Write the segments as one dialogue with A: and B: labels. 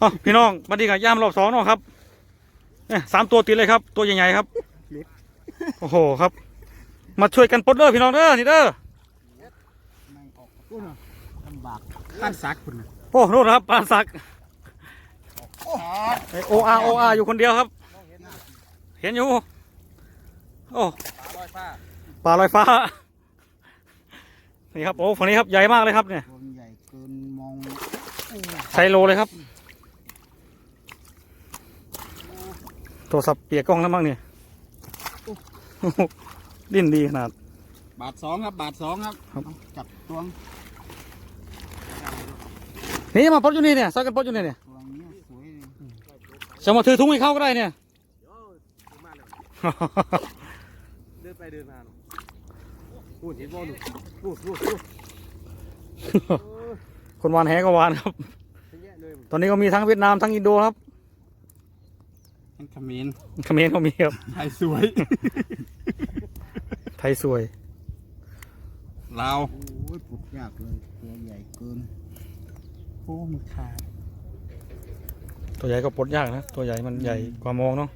A: อ๋อพี่น้องมาดีกับย่ามรอบสองเนาะครับเนี่ย3 ตัวติดเลยครับตัวใหญ่ๆครับโอ้โหครับมาช่วยกันปลดเด้อพี่น้องเด้อนี่เด้อ
B: ลำบากขั้นซักคุณ
A: โอ้โน่นครับปานสักโออาอยู่คนเดียวครับเห็นอยู่โอ้ปลาลอยฟ้านี่ครับโอ้ฝั่งนี้ครับใหญ่มากเลยครับเนี่ย
B: ตัวใหญ่เกินมอง
A: ไซโลเลยครับโทรศัพท์เปียกกล้องแล้วมั้งเนี่ยดิ้นดีขนาด
B: บาท 2ครับบาท 2ครับจับตัว
A: นี่มาปลดอยู่นี่เนี่ยใส่กันปลดอยู่นี่เนี่ย
B: ตัวนี้สวยเลย
A: จะมาถือถุงให้เขาก็ได้เนี่ย
C: เดินไปเดินมาพูดเห็นบ่หนูพูด
A: คนวานแหก็วานครับ ตอนนี้ก็มีทั้งเวียดนามทั้งอินโดครับ
B: มันขมิ้น
A: เขมรก็มีครับ
B: ไทยสวย
A: ไทยสวย
B: ลาวโอ้ยปลุกยากเลยตัวใหญ่เกินโอ้มันขาด
A: ตัวใหญ่ก็ปลดยากนะตัวใหญ่มันใหญ่กว่ามองเนาะ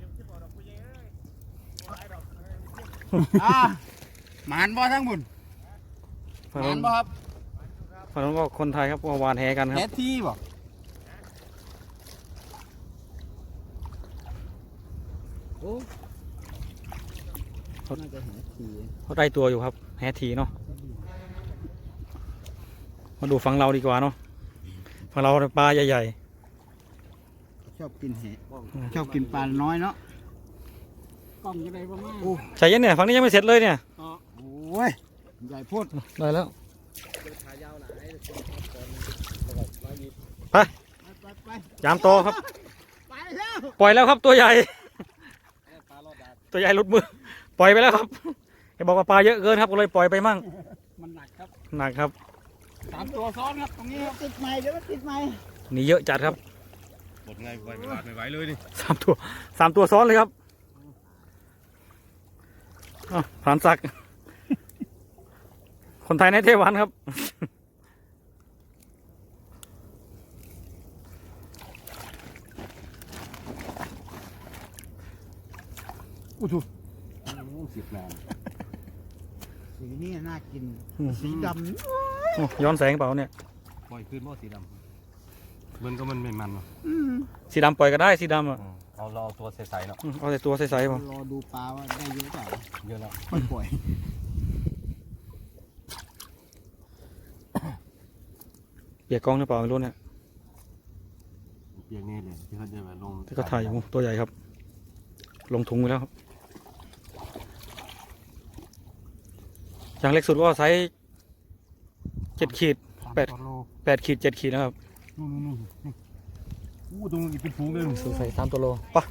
B: หมานบ่ทั้งบุญ
A: ฝั่ง
B: ห
A: นู้
B: มาน นบ่ครับ
A: ฝั่งนู้นก็คนไทยครับก็วานแหกันค
B: แท้
A: รับ
B: ที่บ่โอ้น่าจะแท้ที่
A: เขาได้ตัวอยู่ครับแหทีเนาะมาดูฝั่งเราดีกว่าเนาะฝั่งเราปลาใหญ่
B: ชอบกินแหชอบกินปลาน้อยเนาะกล้องยังไงบ้างโอ้
A: ๆใช่ยังเนี่ยฝั่งนี้ยังไม่เสร็จเลยเนี่ย
B: โอ้ยใหญ่โพด
A: ได้แล้ว
C: ขายาวหลาย
A: ไป
B: ไป
A: ยามโตครับ
B: ไปแล้ว
A: ปล่อยแล้วครับตัวใหญ่
C: ปลาลอดดาด
A: ตัวใหญ่หลุดมือปล่อยไปแล้วครับแกบอกว่าปลาเยอะเกินครับก็เลยปล่อยไปมั่ง
B: มันหนักครับ
A: หนักครับ
B: 3 ตัวซ้อนครับตรงนี้ครับติดไม้เดี๋ยวติดไม้
A: นี่เยอะจัดครับ
C: หมดไงไม่ไหวเลยนี่
A: 3 ตัวซ้อนเลยครับอ้าวผานศักดิ์คนไทยในเทวันครับ
C: อู้ถูเสียบแรง
B: สีนี้น่ากิน
A: อืม
B: สีด
A: โอ้ย้อนแสงเปล่าเนี่ย
C: ปล่อยคืนบ่สีดำมันก็มันไม่มันเนาะ
B: ำ
A: สีดำปล่อยก็ได้สีดำอ่ะ
C: เอาเราตัวใสๆเนาะ
A: เอาแต่ตัวใสๆพอ
B: รอดูปลาว่าได้เยอะเปล่า
C: เยอะแล้ว
B: ค่อยปล่อย
A: เปียกกล้องหรือเปล่าไม่รู้เนี่ย
C: เปียกนี่เลยที่เขาจะแบบลง
A: ที่เขาถ่ายอยู่ตัวใหญ่ครับ ลงถุงไปแล้วครับอย่างเล็กสุดก็ไซส์7 ขีด
B: 3 โล
A: 8 ขีด 7 ขีดนะครับ
C: นู่นอู้ตรงนี้เป็นฝูงเลย
A: สูงใส่3 ตัวโลปะ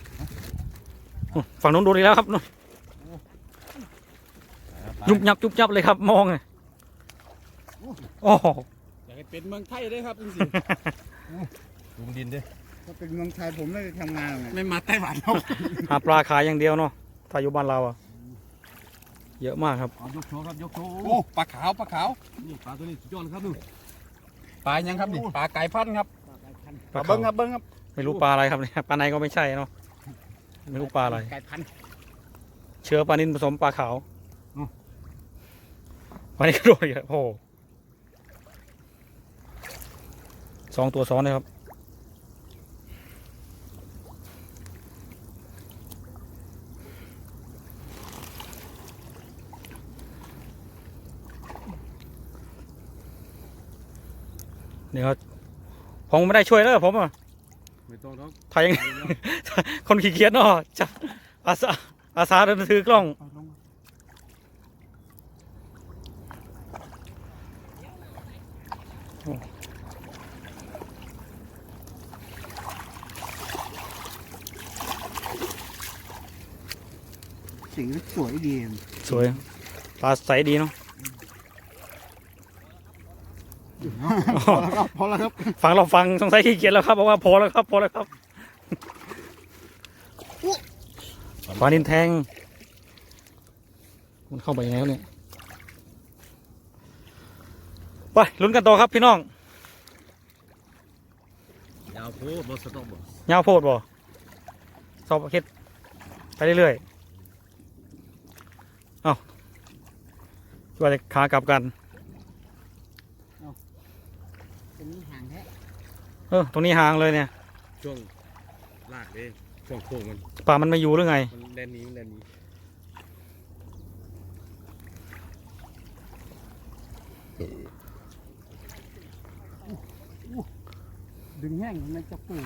A: ฝั่งนู้นดูดีแล้วครับนู่นยุบยับเลยครับมองไงโอ้โห
B: อยากให้เป็นเมืองไทยด้วยครับจริง
C: ลุงดินดิ
B: ๆถ้าเป็นเมืองไทยผมน่าจะทำงานไม่มาไต้หวันหรอก
A: หาปลาขายอย่างเดียวเนาะถ้าอยู่บ้านเราอะเยอะมากครับ
C: เอายกโชว์ครับยกโชว์โอ้ปลาขาวนี่ปลาตัวนี้สุดยอดครับดู
B: ปลายังครับนี่ปลาไก่พันธุ์ครับ
A: ปลา
B: เบิ้งครับเบิ้งครับ
A: ไม่รู้ปลาอะไรครับเนี่ยปลาในก็ไม่ใช่เนาะไม่รู้ปลาอะไร
B: ไก่พันธุ์
A: เชื้อปลานิลผสมปลาขาววันนี้ก็โดนอีกแล้วโอ้โห2 ตัวซ้อนเลยครับนี่ครับผมไม่ได้ช่วยเลยผมอะ
C: ไม่ต้องท้อง
A: ถ่ายยังไง คนขี้เกียจเนาะจะอาสาเดินถือกล้อง
B: เอาลงสีสวยดี
A: สวยปลาใสดีเนาะ
B: พอแล้วครับ
A: ฟังเราฟังสงสัยขี้เกียจแล้วครับบอกว่าพอแล้วครับพอแล้วครับปลานินแทงมันเข้าไปยังไงวะเนี่ยไปลุ้นกันต่อครับพี่น้อง
C: ยาวไป โอ้บอสต้องบอก
A: ยาวโพดบ่สอบเฮ็ดไปเรื่อยๆเอาว่าจะขากลับกัน
B: เป็นนี้ห่างแท้
A: ตรงนี้ห่างเลยเนี่ย
C: ช่วงลากเลยช่วงโค้งมัน
A: ป่ามันไม่อยู่หรือไง
C: มันแลนนี้มันแลนนี้
B: ดึงแห้งมันจะปื้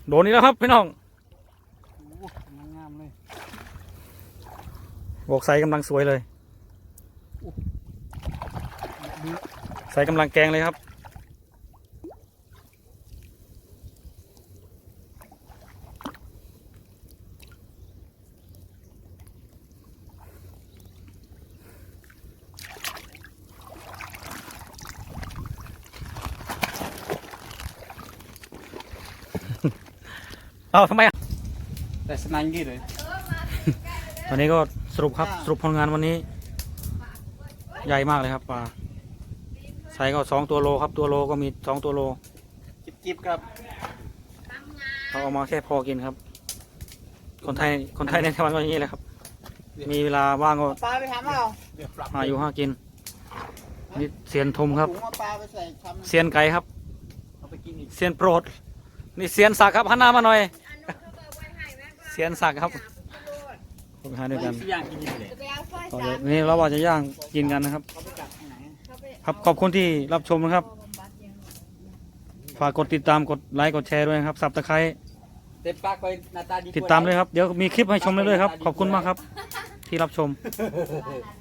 A: โดนนี้แล้วครับพี่น้อง
B: งามเลย
A: บอกใส่กำลังสวยเลยใส่กำลังแกงเลยครับเอาทำไม
B: แต่สนายงี้เลย
A: วันนี้ก็สรุปครับสรุปผลงานวันนี้ ใหญ่มากเลยครับปลาไซส์ก็2 ตัวโลครับตัวโลก็มี2 ตัวโล
B: จิบครับ
A: เขาเอามาแค่พอกินครับ คนไทยในวันก็อย่างนี้แหละครับ มีเวลาว่างก็
B: ปลาไปทำเอา
A: หาอยู่หากินนี่เซียนทมครับ
B: ถุงเอาปลาไปใส่ทำ
A: เซียนไก่ครับ
B: เอาไปกินอีก
A: เซียนโปรดนี่เซียนศักดิ์ครับหันหน้ามาหน่อยเซียนศักดิ์ครับผมหาด้วยกัน
B: ย่างกินอยู่เลย
A: ต่อเลยนี่เราว่าจะย่างกินกันนะครับ
B: เขาไปจับที่ไหน
A: ครับขอบคุณที่รับชมนะครับ ฝากกดติดตามกดไลค์กดแชร์ด้วยนะครับสับตะไคร้
B: เต็มปากไปหน้าตาดี
A: ติดตามเลยครับ เดี๋ยวมีคลิปให้ชมเรื่อยๆครับ ขอบคุณมากครับ ที่รับชม
B: เ